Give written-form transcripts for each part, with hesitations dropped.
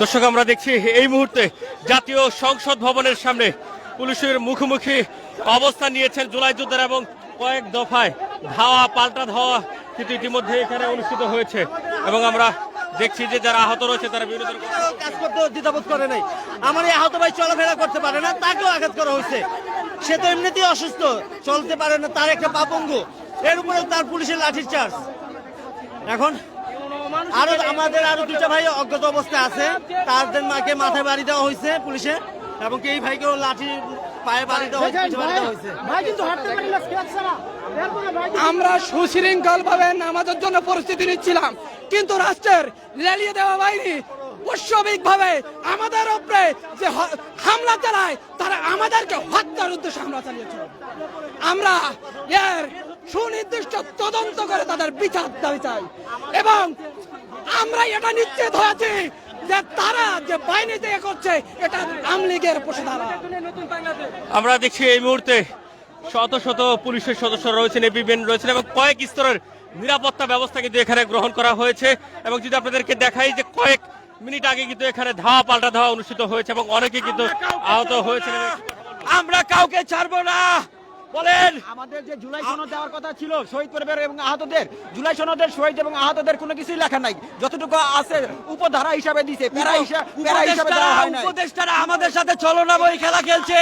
দর্শক, আমরা দেখছি এই মুহূর্তে জাতীয় সংসদ ভবনের সামনে পুলিশের মুখোমুখি অবস্থান নিয়েছেন জুলাই যোদ্ধারা এবং কয়েক দফায় ধাওয়া পাল্টা ধাওয়া কিন্তু ইতিমধ্যে এখানে অনুষ্ঠিত হয়েছে এবং আমরা দেখছি যে যারা আহত রয়েছে তারা বিভিন্ন কাজ করতে দ্বিধাবোধ করে নাই। আমার এই আহত ভাই চলাফেরা করতে পারে না, তাকেও আঘাত করা হয়েছে। সে তো এমনিতেই অসুস্থ, চলতে পারে না, তার একটা পা পঙ্গু, এর উপরে তার পুলিশের লাঠির চার্জ। এখন আমাদের আরো দুটা ভাই অজ্ঞাত অবস্থায় আছে, তাদের মাকে মাথায় বাড়ি দেওয়া হয়েছে পুলিশে এবং এই ভাইকেও লাঠি পায়ে বাড়ি দেওয়া হয়েছে। আমরা সুশৃঙ্খল ভাবে নামাজের জন্য প্রস্তুতি নিচ্ছিলাম, কিন্তু রাষ্ট্রের লেলিয়ে দেওয়া বাহিনী বৈশ্বিক ভাবে আমাদের উপরে যে হামলা চালায়, তারা আমাদেরকে হত্যার উদ্দেশ্যে হামলা চালিয়েছে। আমরা এর সুনির্দিষ্ট তদন্ত করে তাদের বিচার দাবি চাই এবং আমরা এটা নিশ্চিত হয়েছি যে তারা যে বাহিনীতে করছে এটা আওয়ামী লীগের পোষাদারা। আমরা দেখছি এই মুহূর্তে শত শত পুলিশের সদস্যরা রয়েছেন, এপিবিএন রয়েছেন এবং কয়েক স্তরের নিরাপত্তা ব্যবস্থা কিন্তু এখানে গ্রহণ করা হয়েছে। এবং যদি আপনাদেরকে দেখাই যে কয়েক মিনিট আগে কিন্তু এখানে ধাওয়া পাল্টা ধাওয়া অনুষ্ঠিত হয়েছে এবং অনেকে কিন্তু আহত হয়েছে। আমরা কাউকে ছাড়বো না। বলেন, আমাদের যে জুলাই সনদ দেওয়ার কথা ছিল শহীদ পরিবার এবং আহতদের, জুলাই সনদের শহীদ এবং আহতদের কোনো কিছুই লেখা নাই, যতটুকু আছে উপধারা হিসাবে দিয়েছে, প্যারা হিসাবে দেওয়া হয় নাই। উপদেষ্টারা আমাদের সাথে ছলনাময়ী খেলা খেলছে,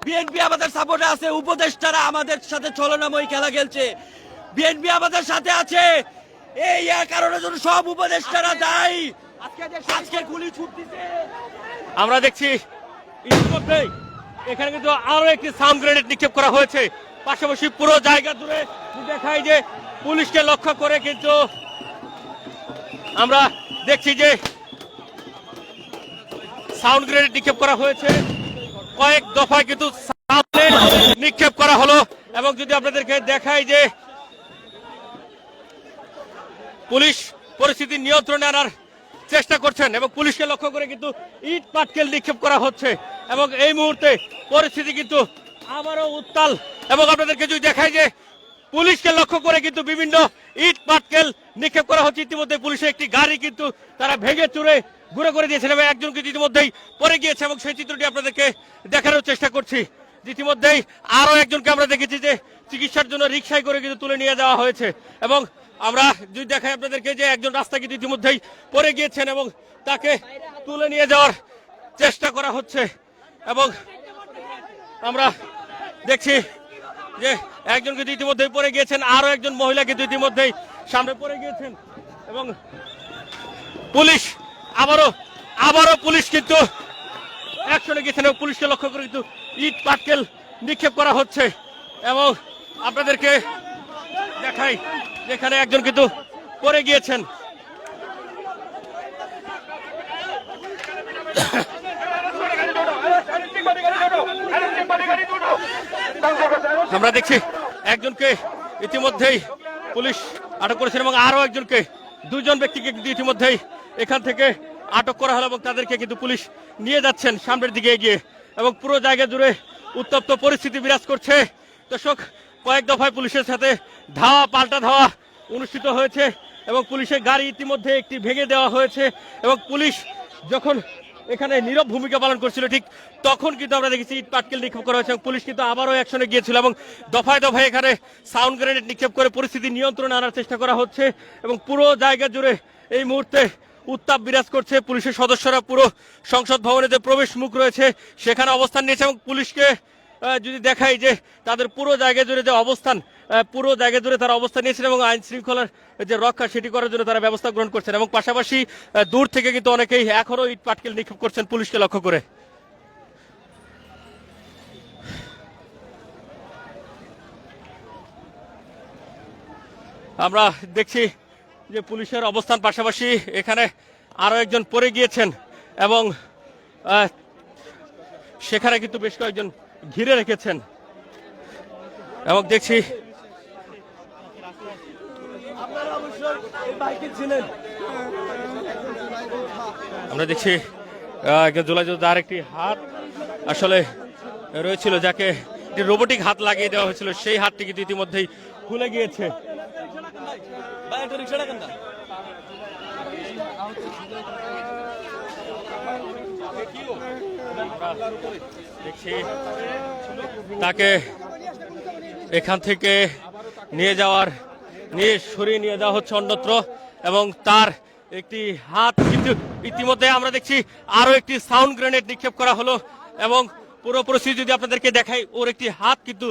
বিএনপি আমাদের সাপোর্টে আছে, উপদেষ্টারা আমাদের সাথে ছলনাময়ী খেলা খেলছে, বিএনপি আমাদের সাথে আছে, এই কারণে জন্য সব উপদেষ্টারা দায়ী। আজকে গুলি ছুটতেছে আমরা দেখছি ইতিমধ্যেই এখানে কিন্তু আরো একটি সাউন্ড গ্রেনেড নিক্ষেপ করা হয়েছে। পাশাপাশি পুরো জায়গা জুড়ে দেখায় যে পুলিশকে লক্ষ্য করে কিন্তু আমরা দেখছি যে সাউন্ড গ্রেনেড নিক্ষেপ করা হয়েছে, কয়েক দফায় কিন্তু সাউন্ড গ্রেনেড নিক্ষেপ করা হলো। এবং যদি আপনাদেরকে দেখাই যে পুলিশ পরিস্থিতি নিয়ন্ত্রণে আনার চেষ্টা করছেন এবং পুলিশকে লক্ষ্য করে কিন্তু ইট পাটকেল নিক্ষেপ করা হচ্ছে এবং এই মুহূর্তে পরিস্থিতি কিন্তু আবারও উত্তাল। এবং আপনাদেরকে যদি দেখাই যে পুলিশকে লক্ষ্য করে কিন্তু বিভিন্ন ইট পাটকেল নিক্ষেপ করা হচ্ছে। ইতিমধ্যে পুলিশের একটি গাড়ি কিন্তু তারা ভেঙে চুরে গুঁড়ো করে দিয়েছেন এবং একজন কিন্তু ইতিমধ্যেই পড়ে গিয়েছে এবং সেই চিত্রটি আপনাদেরকে দেখানোর চেষ্টা করছি। ইতিমধ্যেই আরো একজনকে আমরা দেখেছি যে চিকিৎসার জন্য রিকশায় করে কিন্তু তুলে নিয়ে যাওয়া হয়েছে এবং আমরা যদি দেখাই আপনাদেরকে যে একজন রাস্তা কিন্তু ইতিমধ্যেই পড়ে গিয়েছেন এবং তাকে তুলে নিয়ে যাওয়ার চেষ্টা করা হচ্ছে। এবং আমরা দেখছি যে একজন কিন্তু ইতিমধ্যেই পড়ে গিয়েছেন, আরো একজন মহিলা কিন্তু ইতিমধ্যেই সামনে পড়ে গিয়েছেন এবং পুলিশ আবারও পুলিশ কিন্তু অ্যাকশনে গিয়েছেন এবং পুলিশকে লক্ষ্য করে কিন্তু ইট পাটকেল নিক্ষেপ করা হচ্ছে। এবং আপনাদেরকে দেখাই যেখানে একজন কিন্তু পড়ে গিয়েছেন। আমরা দেখছি একজনকে ইতিমধ্যেই পুলিশ আটক করেছেন এবং আরো একজনকে, দুজন ব্যক্তিকে কিন্তু ইতিমধ্যেই এখান থেকে আটক করা হলো এবং তাদেরকে কিন্তু পুলিশ নিয়ে যাচ্ছেন সামনের দিকে এগিয়ে এবং পুরো জায়গা জুড়ে উত্তপ্ত পরিস্থিতি বিরাজ করছে। দর্শক, কয়েক দফায় পুলিশের সাথে ধাওয়া পাল্টা ধাওয়া অনুষ্ঠিত হয়েছে এবং পুলিশের গাড়ি ইতিমধ্যে একটি ভেঙে দেওয়া হয়েছে এবং পুলিশ যখন এখানে নীরব ভূমিকা পালন করছিল ঠিক তখন কিন্তু আমরা দেখেছি ইট পাটকেল নিক্ষেপ করা হয়েছে এবং পুলিশ কিন্তু আবারও অ্যাকশনে গিয়েছিল এবং দফায় দফায় এখানে সাউন্ড গ্রেনেড নিক্ষেপ করে পরিস্থিতি নিয়ন্ত্রণে আনার চেষ্টা করা হচ্ছে এবং পুরো জায়গা জুড়ে এই মুহূর্তে উত্তাপ বিরাজ করছে। পুলিশের সদস্যরা পুরো সংসদ ভবনে যে প্রবেশ মুখ রয়েছে সেখানে অবস্থান নিয়েছে এবং পুলিশকে যদি দেখাই যে তাদের পুরো জায়গা জুড়ে যে অবস্থান, পুরো জায়গা জুড়ে তারা অবস্থান নিয়েছেন এবং আইন শৃঙ্খলার যে রক্ষা সেটি করার জন্য তারা ব্যবস্থা গ্রহণ করছেন এবং পাশাপাশি দূর থেকে কিন্তু অনেকেই এখনো ইট পাটকেল নিক্ষেপ করছেন পুলিশকে লক্ষ্য করে। আমরা দেখছি যে পুলিশের অবস্থান, পাশাপাশি এখানে আরো একজন পড়ে গিয়েছেন এবং সেখানে কিন্তু বেশ কয়েকজন ঘিরে রেখেছেন এবং দেখছি আমরা দেখছি জুলাই যোদ্ধার একটি হাত আসলে রয়েছিল, যাকে রোবোটিক হাত লাগিয়ে দেওয়া হয়েছিল, সেই হাতটি কিন্তু ইতিমধ্যেই খুলে গিয়েছে। দেখছি তাকে এখান থেকে নিয়ে সরিয়ে নিয়ে যাওয়া হচ্ছে অন্যত্র, এবং তার একটি হাত কিন্তু ইতিমধ্যে আমরা দেখছি আরো একটি সাউন্ড গ্রেনেড নিক্ষেপ করা হলো, এবং পুরো পরিস্থিতি যদি আপনাদেরকে দেখাই, ওর একটি হাত কিন্তু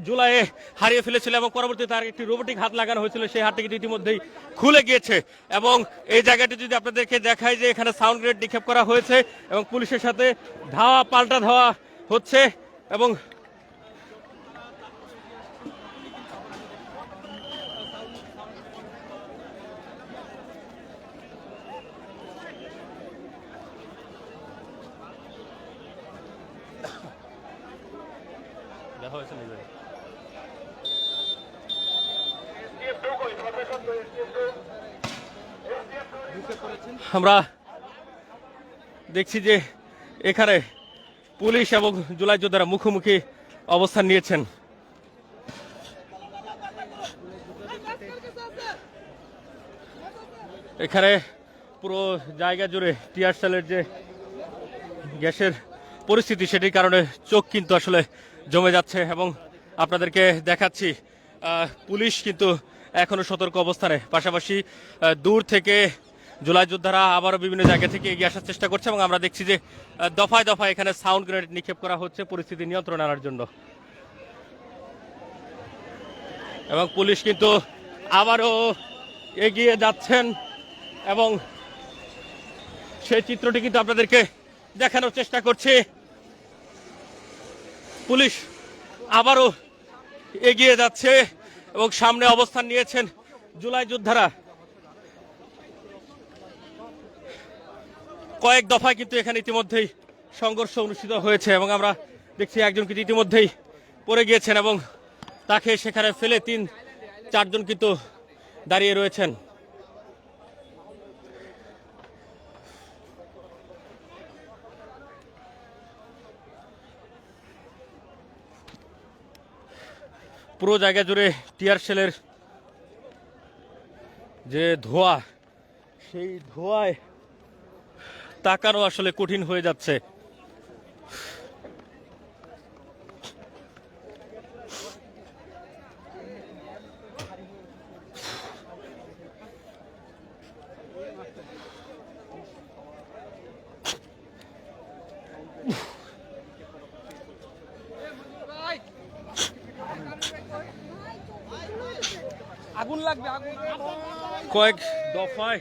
জুলাইয়ে হারিয়ে ফেলেছিল এবং পরবর্তীতে তার একটি রোবোটিক হাত লাগানো হয়েছিল, সেই হাতটি কিন্তু ইতিমধ্যেই খুলে গিয়েছে। এবং এই জায়গাটি যদি আপনাদেরকে দেখাই যে এখানে সাউন্ড গ্রেনেড নিক্ষেপ করা হয়েছে এবং পুলিশের সাথে পাল্টা ধাওয়া হচ্ছে, এবং আমরা দেখছি যে এখানে পুলিশ এবং জুলাই যোদ্ধারা মুখোমুখি অবস্থান নিয়েছেন। এখানে পুরো জায়গা জুড়ে টিয়ার সেলের যে গ্যাসের পরিস্থিতি, সেটির কারণে চোখ কিন্তু আসলে জমে যাচ্ছে, এবং আপনাদেরকে দেখাচ্ছি পুলিশ কিন্তু এখনো সতর্ক অবস্থানে, পাশাপাশি দূর থেকে জুলাই যোদ্ধারা আবারও বিভিন্ন জায়গা থেকে এগিয়ে আসার চেষ্টা করছে, এবং আমরা দেখছি যে দফায় দফায় এখানে সাউন্ড গ্রেনেড নিক্ষেপ করা হচ্ছে পরিস্থিতি নিয়ন্ত্রণে আনার জন্য, এবং পুলিশ কিন্তু আবারও এগিয়ে যাচ্ছেন, এবং সেই চিত্রটি কিন্তু আপনাদেরকে দেখানোর চেষ্টা করছে। পুলিশ আবারও এগিয়ে যাচ্ছে এবং সামনে অবস্থান নিয়েছেন জুলাই যোদ্ধারা। কয়েক দফায় কিন্তু এখানে ইতিমধ্যেই সংঘর্ষ অনুষ্ঠিত হয়েছে, এবং আমরা দেখছি একজন কিন্তু ইতিমধ্যেই পড়ে গিয়েছেন, এবং তাকে সেখানে ফেলে 3-4 জন কিন্তু দাঁড়িয়ে রয়েছেন। পুরো জায়গা জুড়ে টিয়ার সেলের যে ধোঁয়া, সেই ধোঁয়ায় তাকানো আসলে কঠিন হয়ে যাচ্ছে। আগুন লাগবে, আগুন। কয়েক দফায়